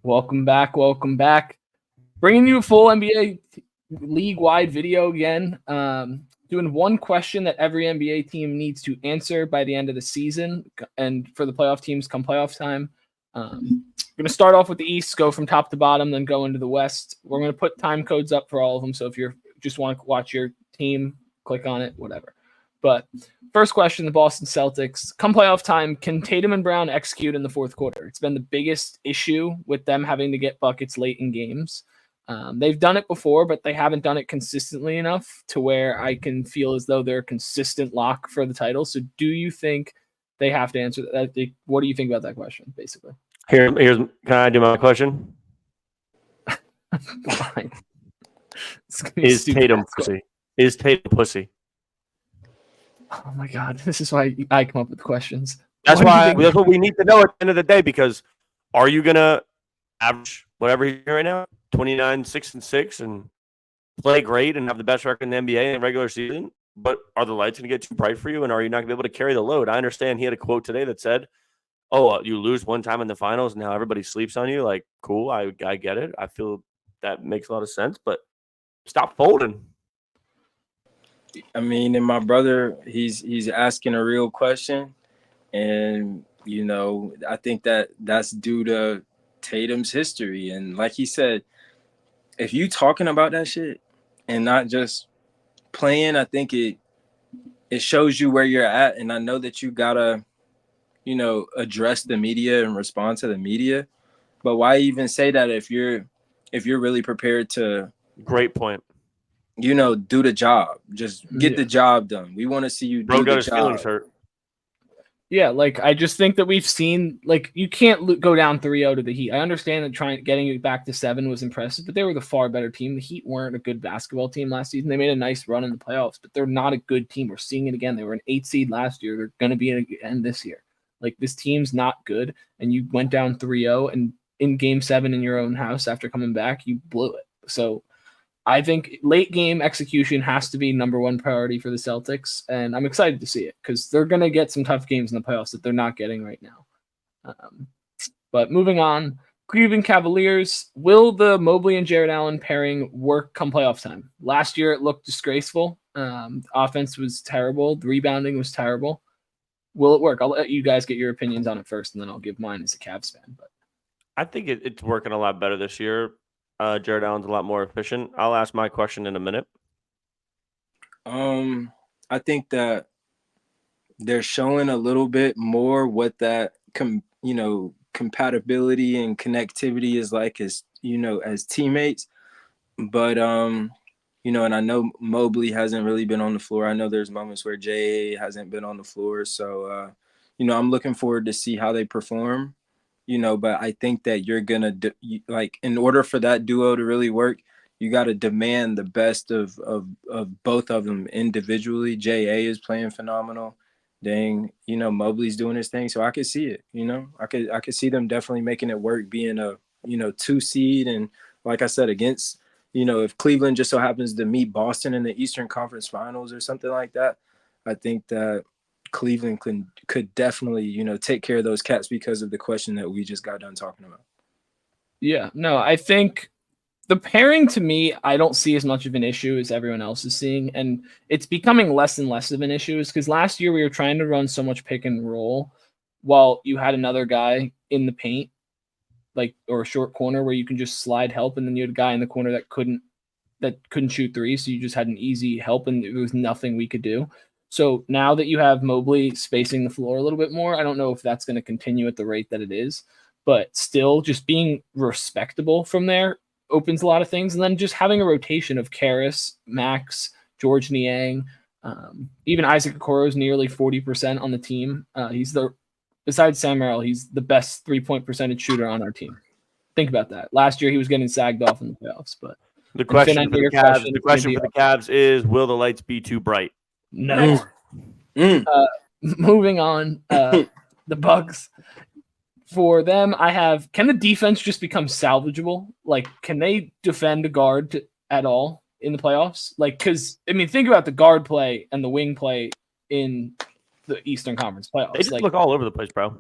Welcome back. Bringing you a full NBA league-wide video again. Doing one question that every NBA team needs to answer by the end of the season, and for the playoff teams come playoff time. We're going to start off with the East, go from top to bottom, then go into the West. We're going to put time codes up for all of them, so if you just want to watch your team, click on it, whatever. But first question, the Boston Celtics. Come playoff time, can Tatum and Brown execute in the fourth quarter? It's been the biggest issue with them having to get buckets late in games. They've done it before, but they haven't done it consistently enough to where I can feel as though they're a consistent lock for the title. So do you think they have to answer that? What do you think about that question, basically? Here's can I do my question? Fine. Is Tatum pussy? Is Tatum pussy? Oh my God! This is why I come up with questions. That's what we need to know at the end of the day. Because are you gonna average whatever you're doing right now, 29, 6-6, and play great and have the best record in the NBA in the regular season? But are the lights gonna get too bright for you, and are you not gonna be able to carry the load? I understand he had a quote today that said, "Oh, you lose one time in the finals, and now everybody sleeps on you." Like, cool, I get it. I feel that makes a lot of sense, but stop folding. I mean, and my brother, he's asking a real question, and I think that's due to Tatum's history. And like he said, if you talking about that shit and not just playing, I think it shows you where you're at. And I know that you gotta, address the media and respond to the media. But why even say that if you're really prepared to? Great point. Do the job. Just get the job done. We want to see you do the job. Feelings hurt. Yeah, like I just think that we've seen, like, you can't go down 3-0 to the Heat. I understand that getting it back to 7 was impressive, but they were the far better team. The Heat weren't a good basketball team last season. They made a nice run in the playoffs, but they're not a good team. We're seeing it again. They were an 8 seed last year. They're going to be again this year. Like, this team's not good, and you went down 3-0, and in Game 7 in your own house after coming back, you blew it. So I think late game execution has to be number one priority for the Celtics, and I'm excited to see it because they're going to get some tough games in the playoffs that they're not getting right now. But moving on, Cleveland Cavaliers, will the Mobley and Jared Allen pairing work come playoff time? Last year it looked disgraceful. Offense was terrible. The rebounding was terrible. Will it work? I'll let you guys get your opinions on it first, and then I'll give mine as a Cavs fan. But I think it's working a lot better this year. Jared Allen's a lot more efficient. I'll ask my question in a minute. I think that they're showing a little bit more what that compatibility and connectivity is like as teammates. But and I know Mobley hasn't really been on the floor. I know there's moments where Jay hasn't been on the floor. So I'm looking forward to see how they perform. But I think that you're going to, in order for that duo to really work, you got to demand the best of both of them individually. J.A. is playing phenomenal. Dang, Mobley's doing his thing. So I could see it, I could see them definitely making it work, being a, 2 seed. And like I said, against, if Cleveland just so happens to meet Boston in the Eastern Conference Finals or something like that, I think that Cleveland could definitely, take care of those Cats because of the question that we just got done talking about. Yeah, no, I think the pairing to me, I don't see as much of an issue as everyone else is seeing. And it's becoming less and less of an issue because last year we were trying to run so much pick and roll while you had another guy in the paint, or a short corner where you can just slide help. And then you had a guy in the corner that couldn't shoot threes. So you just had an easy help and there was nothing we could do. So now that you have Mobley spacing the floor a little bit more, I don't know if that's going to continue at the rate that it is, but still just being respectable from there opens a lot of things. And then just having a rotation of Karras, Max, George Niang, even Isaac Okoro is nearly 40% on the team. Besides Sam Merrill, he's the best 3-point percentage shooter on our team. Think about that. Last year he was getting sagged off in the playoffs, but the question for the Cavs is, will the lights be too bright? No. Moving on, the Bucks. For them, can the defense just become salvageable? Like, can they defend a guard at all in the playoffs? Like, because, think about the guard play and the wing play in the Eastern Conference playoffs. They just look all over the place, bro.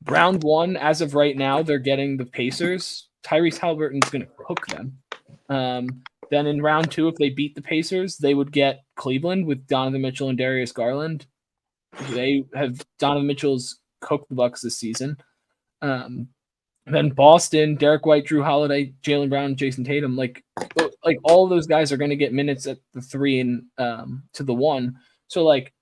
Round 1, as of right now, they're getting the Pacers. Tyrese Halliburton's going to cook them. Then in round 2, if they beat the Pacers, they would get Cleveland with Donovan Mitchell and Darius Garland. Donovan Mitchell's cooked the Bucks this season. Then Boston, Derek White, Drew Holiday, Jaylen Brown, Jason Tatum, like all of those guys are going to get minutes at the 3 and to the 1. So like,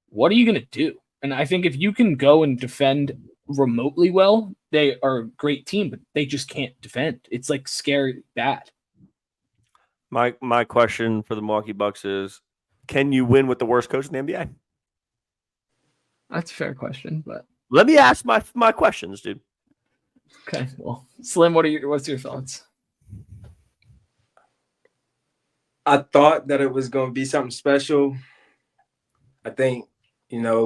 what are you going to do? And I think if you can go and defend remotely well, they are a great team, but they just can't defend. It's like scary bad. My question for the Milwaukee Bucks is, can you win with the worst coach in the NBA? That's a fair question, but let me ask my questions, dude. Okay, well, Slim, what's your thoughts? I thought that it was going to be something special. I think,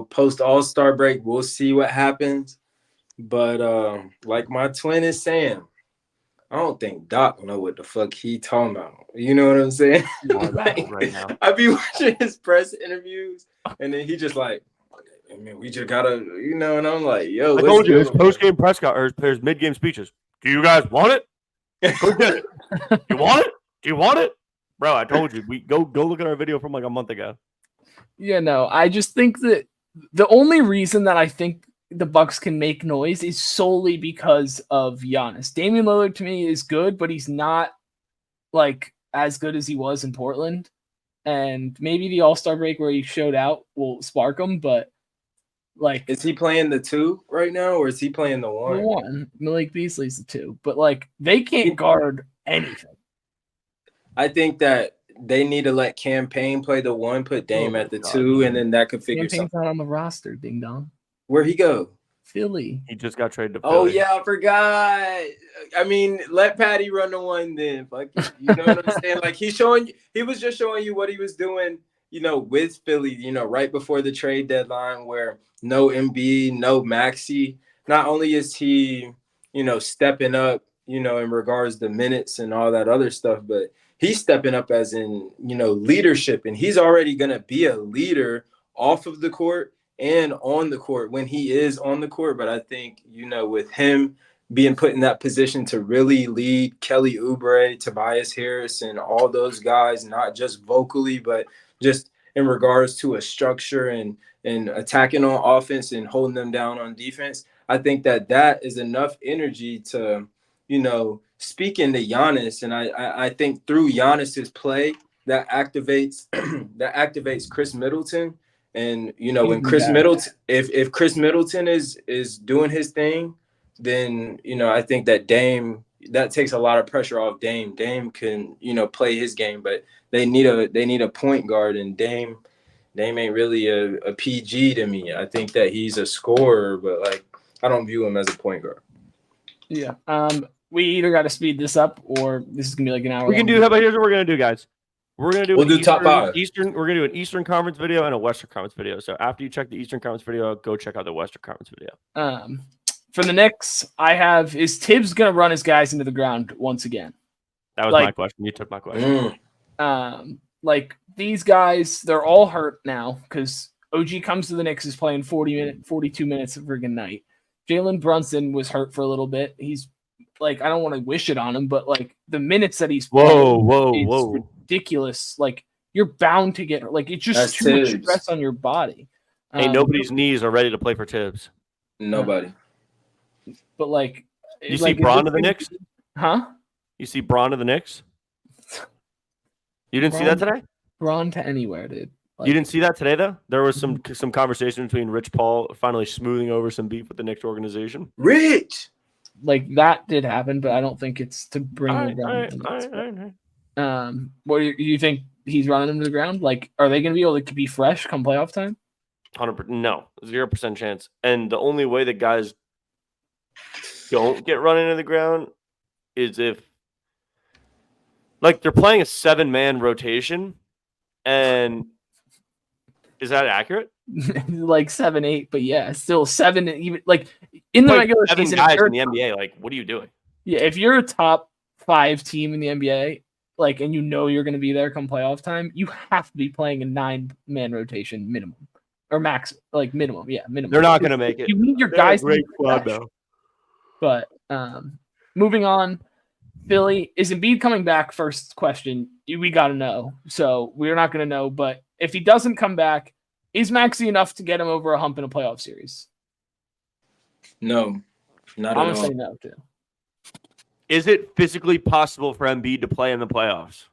post All-Star break, we'll see what happens. But like my twin is saying, I don't think Doc know what the fuck he talking about. You know what I'm saying? Like, right now. I be watching his press interviews, and then he just like, I mean, we just gotta, and I'm like, yo, I told you his post-game press or his mid-game speeches. Do you guys want it? Go get it. You want it? Do you want it? Bro, I told you. We go look at our video from like a month ago. Yeah, no, I just think that the only reason that I think the Bucks can make noise is solely because of Giannis. Damian Lillard to me is good, but he's not like as good as he was in Portland. And maybe the All-Star break where he showed out will spark him, but like, is he playing the 2 right now, or is he playing the 1? The 1. Malik Beasley's the 2, but like they can't guard anything. I think that they need to let Cam Payne play the 1, put Dame at the 2, and then that could figure something. Cam Payne's not on the roster, ding dong. Where'd he go? Philly. He just got traded to Philly. Oh yeah, I forgot. I mean, let Patty run the 1 then. Fuck it. You know what I'm saying? Like he was just showing you what he was doing, with Philly, right before the trade deadline, where no Embiid, no Maxey. Not only is he, stepping up, in regards to minutes and all that other stuff, but he's stepping up as in, leadership, and he's already going to be a leader off of the court and on the court when he is on the court. But I think, with him being put in that position to really lead Kelly Oubre, Tobias Harris, and all those guys, not just vocally, but just in regards to a structure and attacking on offense and holding them down on defense, I think that is enough energy to, speak into Giannis. And I think through Giannis's play, that activates Chris Middleton. And, when Chris Middleton, if Chris Middleton is doing his thing, then, I think that that takes a lot of pressure off Dame. Dame can, play his game, but they need a point guard, and Dame ain't really a PG to me. I think that he's a scorer, but like I don't view him as a point guard. Yeah. We either got to speed this up or this is gonna be like an hour. We can do. How about here's what we're gonna do, guys. We'll do top 5. We're gonna do an Eastern Conference video and a Western Conference video. So after you check the Eastern Conference video, go check out the Western Conference video. For the Knicks, is Tibbs gonna run his guys into the ground once again? That was my question. You took my question. Like these guys, they're all hurt now because OG comes to the Knicks is playing 42 minutes a friggin' night. Jalen Brunson was hurt for a little bit. He's like, I don't want to wish it on him, but like the minutes that he's playing, it's ridiculous. Like you're bound to get like it's just too much stress on your body. Hey, nobody's knees are ready to play for Tibbs. Nobody. But like, you see Braun to the Knicks? Huh? You see Braun to the Knicks? You didn't see that today? Braun to anywhere, dude. Like, you didn't see that today, though? There was some conversation between Rich Paul finally smoothing over some beef with the Knicks organization. Rich! Like, that did happen, but I don't think it's to bring All the ground. right. What do you think he's running them to the ground? Like, are they going to be able to be fresh come playoff time? 100%. No, 0% chance. And the only way that guys don't get run into the ground is if, like, they're playing a 7-man rotation, and is that accurate? Like 7, 8, but yeah, still 7. Even like in the regular season, guys in the NBA, like, what are you doing? Yeah, if you're a top 5 team in the NBA, like, and you're going to be there come playoff time, you have to be playing a 9-man rotation minimum or max, like minimum. Yeah, minimum. They're not going to make it. You need your guys. Great squad, though. But moving on, Philly, is Embiid coming back? First question. We got to know. So we're not going to know. But if he doesn't come back, is Maxey enough to get him over a hump in a playoff series? No, not I'm at going to all. say no, too. Is it physically possible for Embiid to play in the playoffs?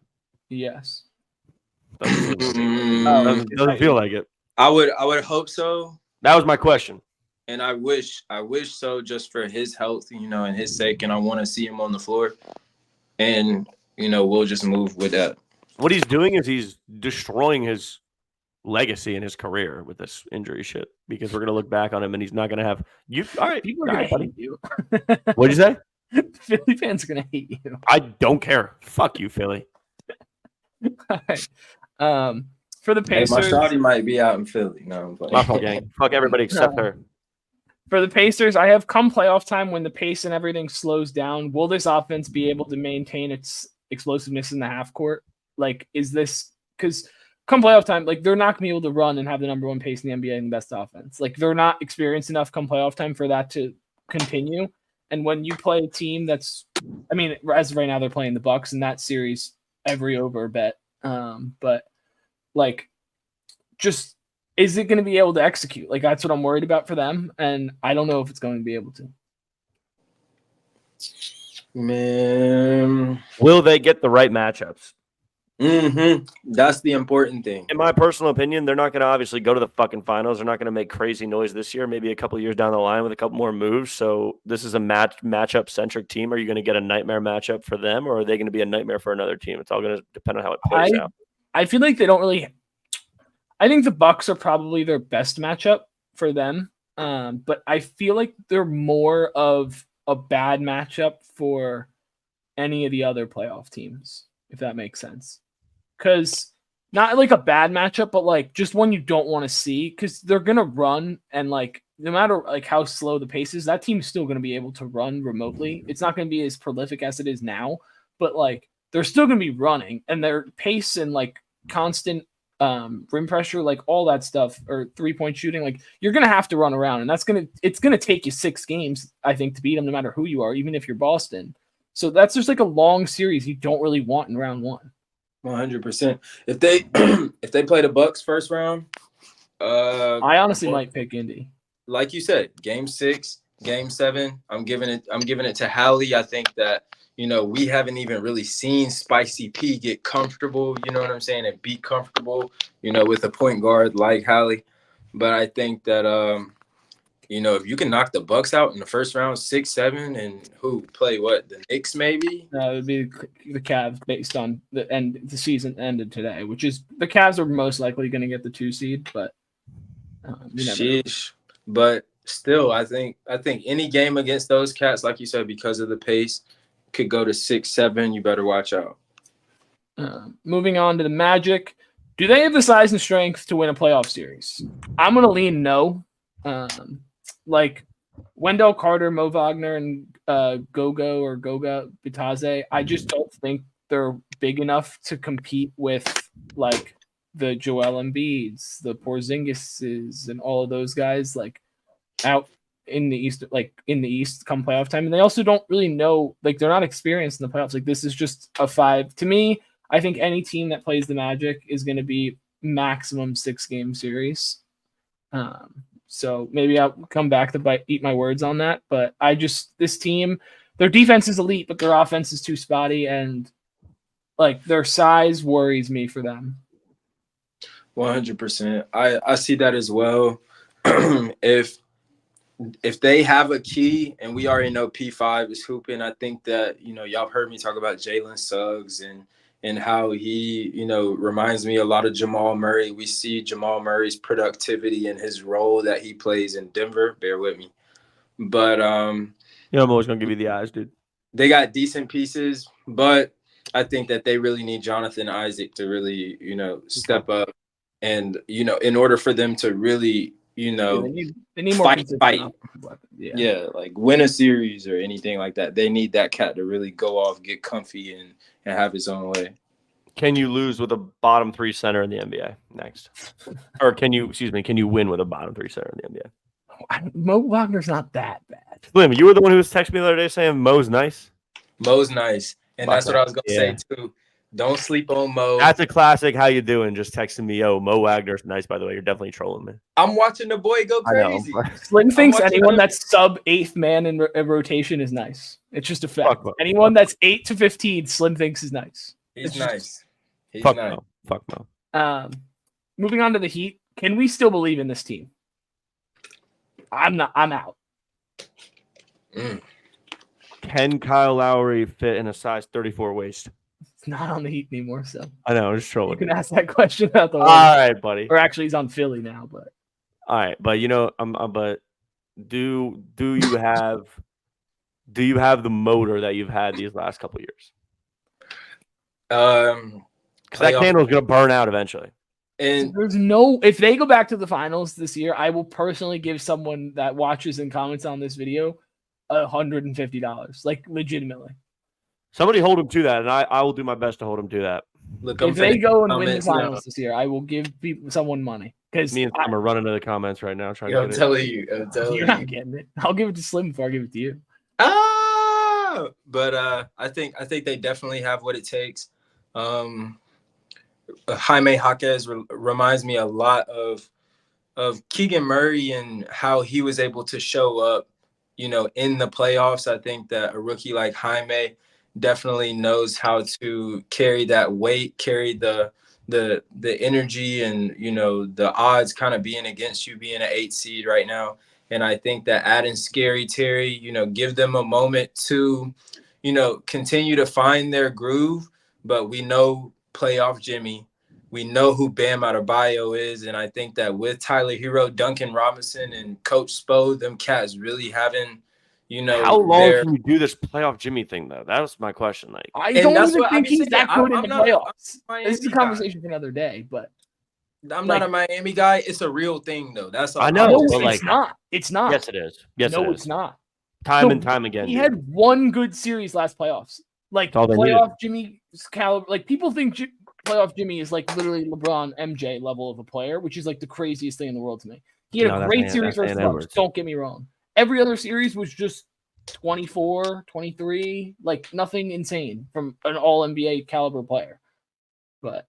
Yes. Doesn't feel like it. I would hope so. That was my question. And I wish so, just for his health, and his sake. And I want to see him on the floor. And, we'll just move with that. What he's doing is he's destroying his legacy and his career with this injury shit, because we're going to look back on him and he's not going to have you. All right. People are going to hate you. What'd you say? Philly fans are going to hate you. I don't care. Fuck you, Philly. All right. For the Pacers. Hey, my shawty might be out in Philly. No, My fault, gang. Fuck everybody except her. For the Pacers, I have come playoff time when the pace and everything slows down. Will this offense be able to maintain its explosiveness in the half court? Like, is this because come playoff time, like they're not gonna be able to run and have the number one pace in the NBA and the best offense. Like they're not experienced enough come playoff time for that to continue. And when you play a team that's, I mean, as of right now they're playing the Bucks in that series, every over bet. But like, just. Is it going to be able to execute? Like, that's what I'm worried about for them. And I don't know if it's going to be able to. Man. Will they get the right matchups? That's the important thing. In my personal opinion, they're not going to obviously go to the fucking finals. They're not going to make crazy noise this year, maybe a couple of years down the line with a couple more moves. So this is a matchup-centric team. Are you going to get a nightmare matchup for them, or are they going to be a nightmare for another team? It's all going to depend on how it plays out. I feel like they don't really – I think the Bucks are probably their best matchup for them, but I feel like they're more of a bad matchup for any of the other playoff teams, if that makes sense. Because not like a bad matchup, but like just one you don't want to see, because they're gonna run, and like no matter like how slow the pace is, that team's still gonna be able to run remotely. It's not gonna be as prolific as it is now, but like they're still gonna be running, and their pace and like constant rim pressure, like all that stuff, or 3-point shooting, like you're gonna have to run around, and it's gonna take you 6 games, I think, to beat them, no matter who you are, even if you're Boston. So that's just like a long series you don't really want in round 1. 100%. If they if they play the Bucks first round, I honestly might pick Indy. Like you said, game 6, game 7, I'm giving it to Hallie. I think that we haven't even really seen Spicy P get comfortable, you know what I'm saying, and be comfortable, with a point guard like Hallie. But I think that, if you can knock the Bucks out in the first round, 6-7, and who play what, the Knicks maybe? No, it would be the Cavs the season ended today, which is the Cavs are most likely going to get the 2 seed, but sheesh. But still, I think any game against those cats, like you said, because of the pace, could go to 6-7. You better watch out. Moving on to the Magic. Do they have the size and strength to win a playoff series? I'm going to lean no. Like Wendell Carter, Mo Wagner, and Goga Bitadze, I just don't think they're big enough to compete with like the Joel Embiids, the Porzingises, and all of those guys like out in the East come playoff time. And they also don't really know, like they're not experienced in the playoffs. Like this is just a 5. To me, I think any team that plays the Magic is going to be maximum 6-game series. So maybe I'll come back to eat my words on that. But this team, their defense is elite, but their offense is too spotty, and like their size worries me for them. 100%. I see that as well. If they have a key, and we already know P5 is hooping, I think that, y'all heard me talk about Jalen Suggs and how he, reminds me a lot of Jamal Murray. We see Jamal Murray's productivity and his role that he plays in Denver. Bear with me. But I'm always going to give you the eyes, dude. They got decent pieces, but I think that they really need Jonathan Isaac to really, step up. And, in order for them to really, they need more fight. Yeah, like win a series or anything like that. They need that cat to really go off, get comfy, and have his own way. Can you lose with a bottom 3 center in the NBA next? Or can you win with a bottom 3 center in the NBA? Mo Wagner's not that bad. Slim, you were the one who was texting me the other day saying Mo's nice. Mo's nice, and that's what I was gonna Yeah. say too. Don't sleep on Mo. That's a classic. How you doing? Just texting me, yo, Mo Wagner's nice, by the way. You're definitely trolling me. I'm watching the boy go I know. crazy. Slim thinks watching anyone him. that's sub 8th man in rotation is nice. It's just a fact. Fuck Mo. Anyone that's 8 to 15, Slim thinks is nice. He's It's nice. He's Fuck nice. Mo. Fuck Mo. Moving on to the Heat. Can we still believe in this team? I'm not. I'm out. Can Kyle Lowry fit in a size 34 waist? It's not on the Heat anymore, so I know. I'm just you trolling. can ask that question about the. All right, buddy. Or actually, he's on Philly now, but All right, but you know, but do you have the motor that you've had these last couple of years? Because that candle's gonna burn out eventually. And there's no. If they go back to the finals this year, I will personally give someone that watches and comments on this video $150, like legitimately. Somebody hold him to that, and I will do my best to hold him to that. look, If they go and win the comments now. finals this year, I will give someone money because Me and Sam are running to the comments right now trying Yo, to I'm get it. telling you, I'm telling you're you. not getting it. I'll give it to Slim before I give it to you. But I think they definitely have what it takes. Jaime Jaquez reminds me a lot of Keegan Murray and how he was able to show up, you know, in the playoffs. I think that a rookie like Jaime definitely knows how to carry that weight, carry the energy, and you know the odds kind of being against you being an 8 seed right now. And I think that adding Scary Terry, you know, give them a moment to, you know, continue to find their groove. But we know playoff Jimmy. We know who Bam Adebayo is. And I think that with Tyler Hero, Duncan Robinson, and Coach Spo, them cats really having, you know, How long can you do this playoff Jimmy thing though? That was my question. Like, I And don't that's even what I think be he's saying. that good in I'm the not a playoffs. Miami This is a guy. conversation for another day, but I'm like, not a Miami guy. It's a real thing, though. That's all. I know, no, but it's like, not. It's not. yes, it is. Yes, no, it it's is. not. Time So and time again. He dude. had one good series last playoffs. Like That's all they needed. playoff Jimmy's caliber. Like people think playoff Jimmy is like literally LeBron MJ level of a player, which is like the craziest thing in the world to me. He had a great series versus Bucks. Don't get me wrong. Every other series was just 24, 23, like nothing insane from an all NBA caliber player. But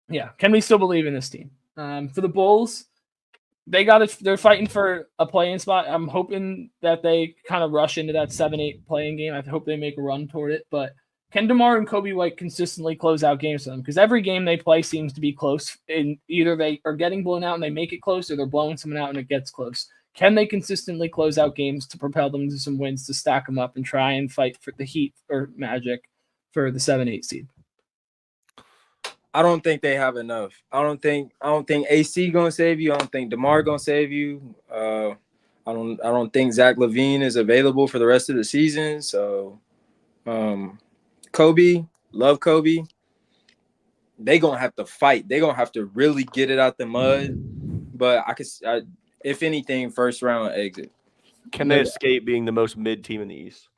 yeah, can we still believe in this team? For the Bulls, they're fighting for a play-in spot. I'm hoping that they kind of rush into that 7-8 playing game. I hope they make a run toward it. But can DeMar and Kobe White consistently close out games for them? Because every game they play seems to be close. And either they are getting blown out and they make it close, or they're blowing someone out and it gets close. Can they consistently close out games to propel them to some wins to stack them up and try and fight for the Heat or Magic for the 7-8 seed? I don't think they have enough. I don't think AC gonna save you. I don't think DeMar gonna save you. I don't think Zach LaVine is available for the rest of the season. So, Kobe, love Kobe. They gonna have to fight. They gonna have to really get it out the mud. But if anything, first round exit. Can they escape being the most mid team in the East?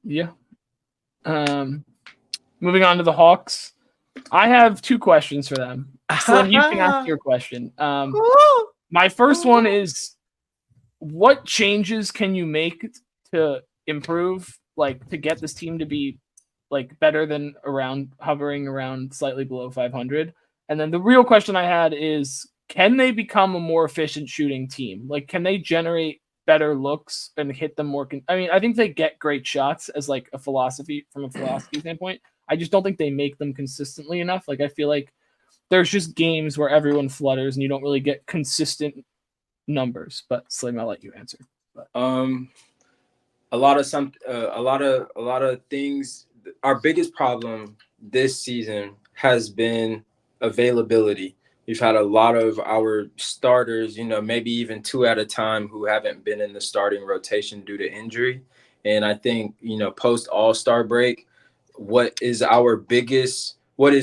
Yeah. Moving on to the Hawks. I have two questions for them. Slim, you can ask your question. My first one is, what changes can you make to improve, like to get this team to be like better than hovering around slightly below 500? And then the real question I had is, can they become a more efficient shooting team? Like, can they generate better looks and hit them more? I think they get great shots as like from a philosophy standpoint. I just don't think they make them consistently enough. Like, I feel like there's just games where everyone flutters and you don't really get consistent numbers. But Slim, I'll let you answer. But. A lot of things. Our biggest problem this season has been availability. We've had a lot of our starters, you know, maybe even two at a time, who haven't been in the starting rotation due to injury. And I think, you know, post All-Star break, what is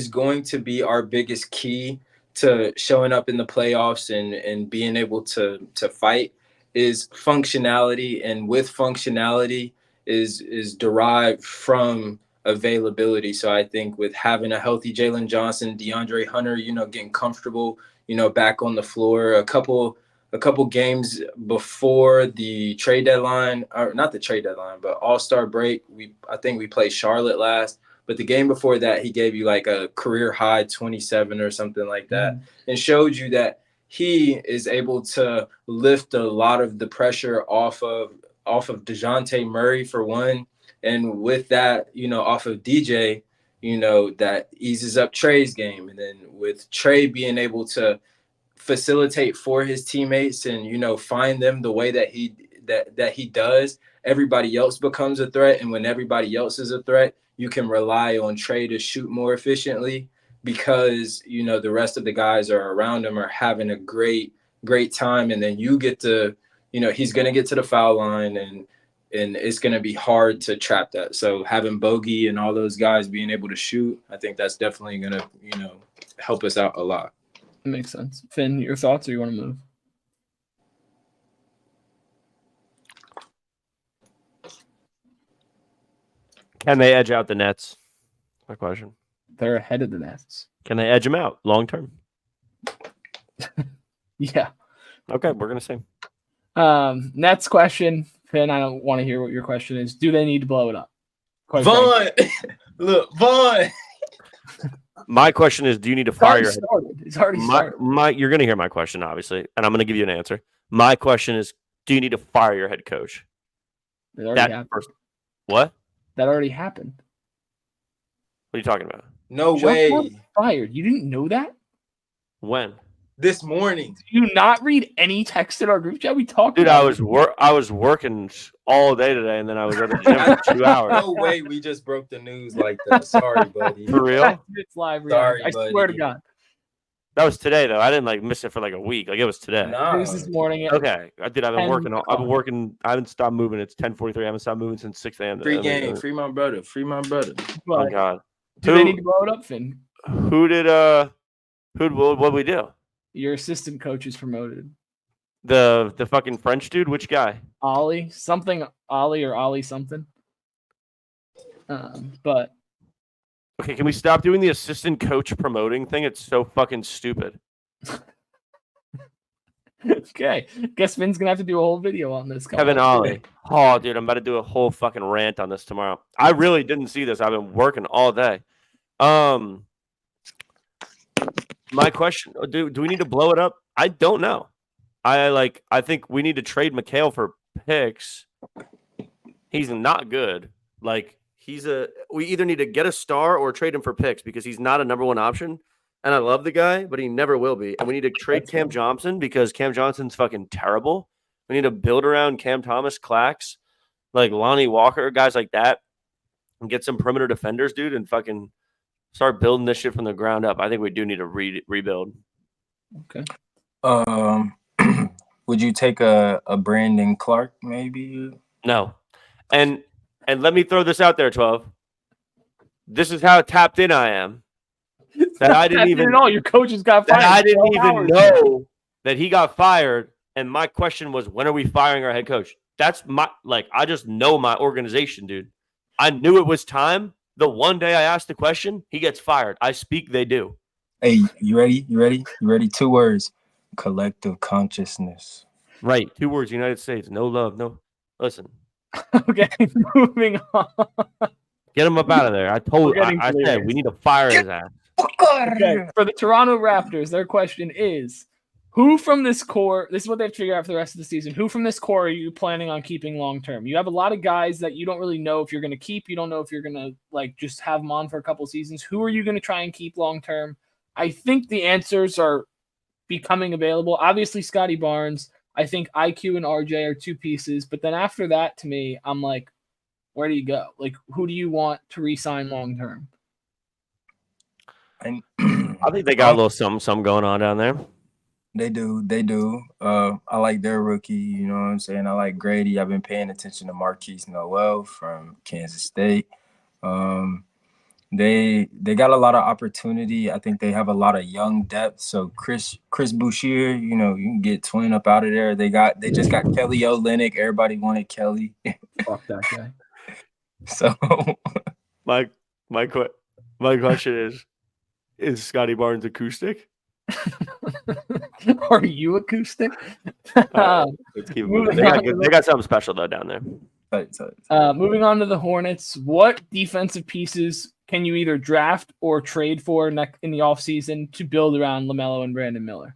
going to be our biggest key to showing up in the playoffs and being able to fight is functionality. And with functionality is derived from availability. So I think with having a healthy Jalen Johnson, DeAndre Hunter, you know, getting comfortable, you know, back on the floor, a couple a couple games before the trade deadline, or not the trade deadline, but All-Star break. I think we played Charlotte last, but the game before that, he gave you like a career high 27 or something like that, and showed you that he is able to lift a lot of the pressure off of DeJounte Murray for one, and with that, off of DJ, that eases up Trey's game, and then with Trey being able to facilitate for his teammates and find them the way that he does, everybody else becomes a threat, and when everybody else is a threat, you can rely on Trey to shoot more efficiently because the rest of the guys are around him are having a great time, and then you get to he's going to get to the foul line, and it's going to be hard to trap that. So having Bogey and all those guys being able to shoot, I think that's definitely going to help us out a lot. That makes sense. Finn, your thoughts, or you want to move? Can they edge out the Nets? My question. They're ahead of the Nets. Can they edge them out long term? Yeah. Okay, we're gonna see. Nets question, Finn. I don't want to hear what your question is. Do they need to blow it up? Vaughn, look, Vaughn. My question is, do you need to fire your head? It's already started. You're gonna hear my question, obviously, and I'm gonna give you an answer. My question is, do you need to fire your head coach? It already happened. What? That already happened. What are you talking about? No way. Fired. You didn't know that? When? This morning. Did you not read any text in our group chat? We talked. Dude, I was working all day today, and then I was at the gym for 2 hours. No way. We just broke the news like that. Sorry, buddy. For real? It's live. Sorry, I buddy. swear to God. That was today, though. I didn't miss it for a week. It was today. Nah. It was this morning. Okay, I've been working. I've been working. I haven't stopped moving. It's 10:43. I haven't stopped moving since 6 a.m. Free game. Free my brother. Oh God. Do they need to blow it up, Finn? What did we do? Your assistant coach is promoted. The fucking French dude. Which guy? Ollie something. But okay, can we stop doing the assistant coach promoting thing? It's so fucking stupid. Okay, guess Finn's gonna have to do a whole video on this. Kevin Ollie. Oh, dude, I'm about to do a whole fucking rant on this tomorrow. I really didn't see this. I've been working all day. My question: Do we need to blow it up? I don't know. I think we need to trade McHale for picks. He's not good. We either need to get a star or trade him for picks because he's not a number one option. And I love the guy, but he never will be. And we need to trade Cam Johnson because Cam Johnson's fucking terrible. We need to build around Cam Thomas, Clax, Lonnie Walker, guys like that, and get some perimeter defenders, dude, and fucking start building this shit from the ground up. I think we do need to rebuild. Okay. Would you take a Brandon Clark maybe? No. And let me throw this out there, 12. This is how tapped in I am. That I didn't even know your coaches got fired. I didn't even know that he got fired. And my question was, when are we firing our head coach? That's I just know my organization, dude. I knew it was time. The one day I asked the question, he gets fired. I speak, they do. Hey, you ready? 2 words. Collective consciousness. Right. 2 words, United States. No love. No. Listen. Okay, moving on. Get him up out of there. I said we need to fire his ass. Okay, for the Toronto Raptors, their question is, who from this core, this is what they've figured out for the rest of the season, who from this core are you planning on keeping long-term? You have a lot of guys that you don't really know if you're going to keep. You don't know if you're going to just have them on for a couple seasons. Who are you going to try and keep long-term? I think the answers are becoming available. Obviously, Scotty Barnes. I think IQ and RJ are 2 pieces. But then after that, to me, I'm like, where do you go? Who do you want to re-sign long-term? I think they got a little something going on down there. They do. I like their rookie, you know what I'm saying? I like Grady. I've been paying attention to Marquise Noel from Kansas State. They got a lot of opportunity. I think they have a lot of young depth. So Chris Boucher, you can get Twin up out of there. They just got Kelly Olynyk. Everybody wanted Kelly. Fuck that guy. So my question is Scotty Barnes acoustic? Are you acoustic? Let's keep moving. They got something special though down there. Moving on to the Hornets, what defensive pieces can you either draft or trade for in the offseason to build around LaMelo and Brandon Miller?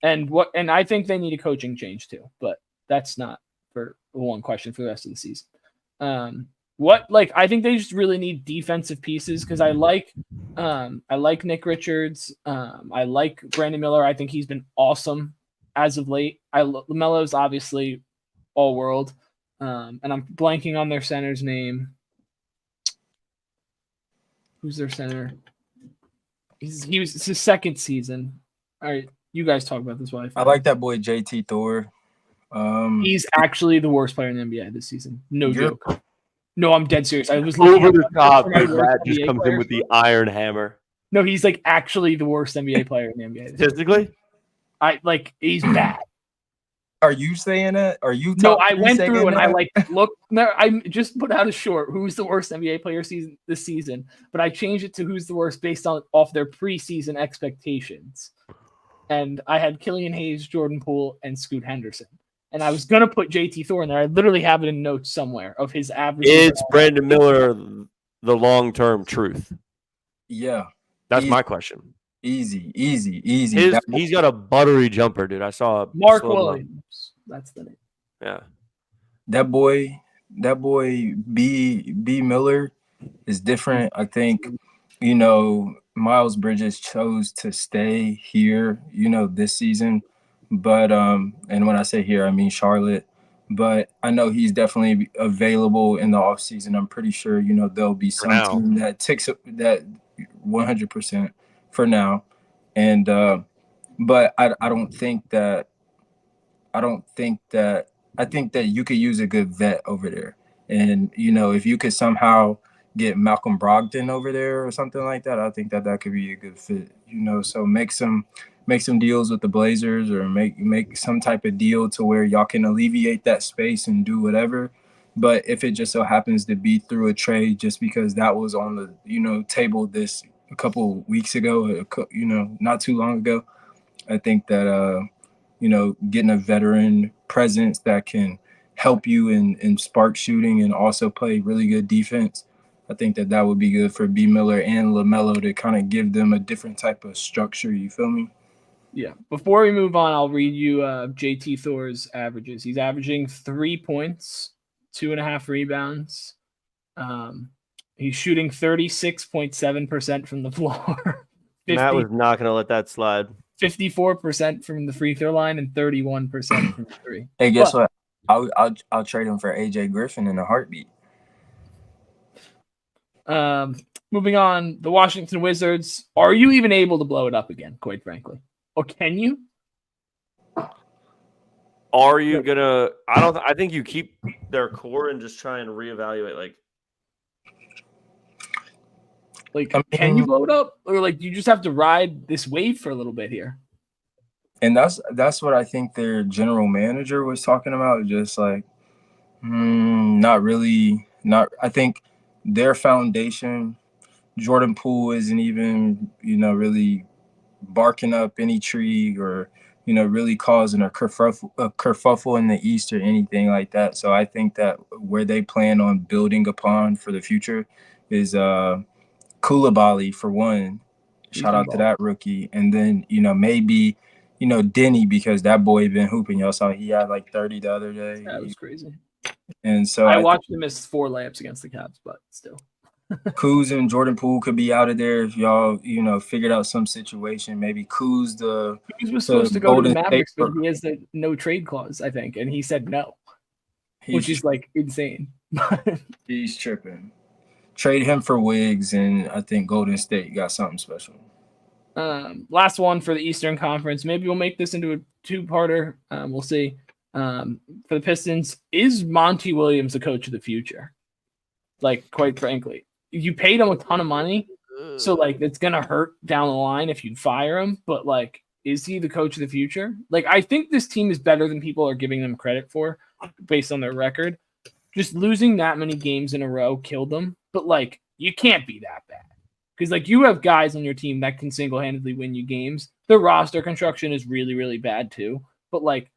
And I think they need a coaching change too, but that's not for one question for the rest of the season. I think they just really need defensive pieces because I like Nick Richards. I like Brandon Miller. I think he's been awesome as of late. LaMelo's obviously all world. And I'm blanking on their center's name. Who's their center? It's his second season. All right, you guys talk about this while I like that boy JT Thor. He's actually the worst player in the NBA this season. No joke. No, I'm dead serious. I was over the top. That just comes in with the iron hammer. No, he's like actually the worst NBA player in the NBA. Statistically, he's bad. Are you saying that? Are you? No, I went through and I looked. No, I just put out a short. Who's the worst NBA player this season? But I changed it to who's the worst based off their preseason expectations. And I had Killian Hayes, Jordan Poole, and Scoot Henderson. And I was gonna put JT Thor in there. I literally have it in notes somewhere of his average. Is Brandon Miller the long-term truth? Yeah, that's my question. Easy. He's got a buttery jumper, dude. I saw Mark Williams. That's the name. Yeah. That boy B Miller is different. I think, Miles Bridges chose to stay here, this season. But and when I say here, I mean Charlotte. But I know he's definitely available in the offseason. I'm pretty sure, there'll be some team that takes that 100%. For now, and but I think that you could use a good vet over there, and if you could somehow get Malcolm Brogdon over there or something like that, I think that could be a good fit. So make some deals with the Blazers or make some type of deal to where y'all can alleviate that space and do whatever. But if it just so happens to be through a trade, just because that was on the table a couple weeks ago, not too long ago, I think that getting a veteran presence that can help you in spark shooting and also play really good defense, I think that would be good for B Miller and LaMelo to kind of give them a different type of structure. You feel me? Yeah. Before we move on, I'll read you JT Thor's averages. He's averaging 3 points, 2.5 rebounds. He's shooting 36.7% from the floor. Matt was not going to let that slide. 54% from the free throw line and 31% from three. Hey, guess what? I'll trade him for AJ Griffin in a heartbeat. Moving on, the Washington Wizards. Are you even able to blow it up again, quite frankly? Or can you? Are you going to – I think you keep their core and just try and reevaluate, can you blow it up? Or you just have to ride this wave for a little bit here? And that's what I think their general manager was talking about. Just not really. I think their foundation, Jordan Poole isn't even, really barking up any tree or, really causing a kerfuffle in the East or anything like that. So I think that where they plan on building upon for the future is Koulibaly for one. Shout out to that rookie. And then, maybe, Denny, because that boy been hooping. Y'all saw he had 30 the other day. That was crazy. And so I watched him miss 4 layups against the Cavs, but still. Kuz and Jordan Poole could be out of there if y'all, figured out some situation. Maybe Kuz was supposed to go to the Mavericks, but he has the no trade clause, I think, and he said no, which is insane. He's tripping. Trade him for Wiggs, and I think Golden State got something special. Last one for the Eastern Conference. Maybe we'll make this into a 2-parter. We'll see. For the Pistons, is Monty Williams the coach of the future? Quite frankly, you paid him a ton of money, so it's gonna hurt down the line if you fire him. But is he the coach of the future? I think this team is better than people are giving them credit for, based on their record. Just losing that many games in a row killed them. But you can't be that bad because you have guys on your team that can single-handedly win you games. the roster construction is really, really bad too. But like,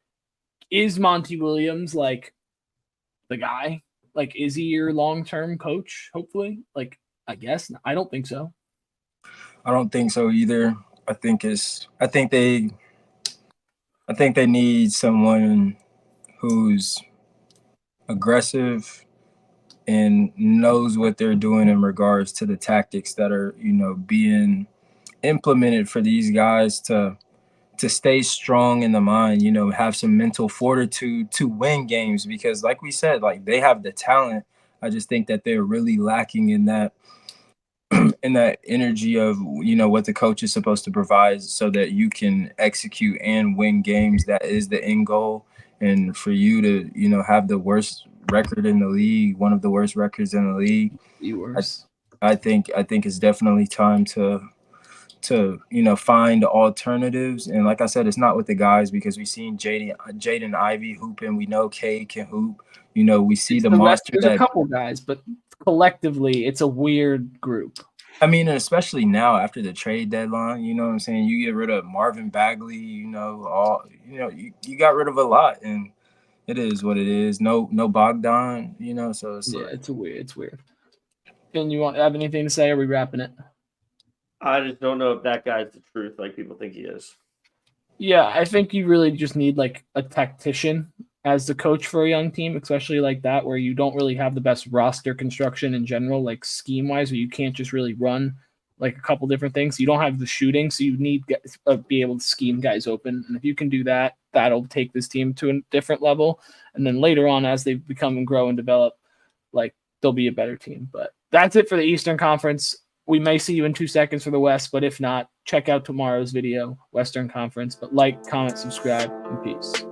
is Monty Williams like the guy? Like, is he your long-term coach? Hopefully, like, I guess I don't think so. I don't think so either. I think they need someone who's aggressive and knows what they're doing in regards to the tactics that are, being implemented for these guys to stay strong in the mind, have some mental fortitude to win games, because like we said, like, they have the talent. I just think that they're really lacking in that in that energy of, what the coach is supposed to provide so that you can execute and win games. That is the end goal. And for you to, have the worst record in the league, one of the worst records in the league, The worst. I think it's definitely time to find alternatives. And like I said, it's not with the guys, because we've seen Jaden Ivey hooping. We know Cade can hoop. We see the monster There's that, a couple guys, but collectively, it's a weird group. I mean, especially now after the trade deadline, you know what I'm saying? You get rid of Marvin Bagley, you got rid of a lot, and it is what it is. No Bogdan, so it's like, It's weird. And you have anything to say? Are we wrapping it? I just don't know if that guy's the truth like people think he is. Yeah, I think you really just need like a tactician as the coach for a young team, especially like that, where you don't really have the best roster construction in general, like scheme wise, where you can't just really run like a couple different things. You don't have the shooting, so you need to be able to scheme guys open. And if you can do that, that'll take this team to a different level. And then later on, as they become and grow and develop, like, they'll be a better team. But that's it for the Eastern Conference. We may see you in 2 seconds for the West, but if not, check out tomorrow's video, Western Conference. But like, comment, subscribe, and peace.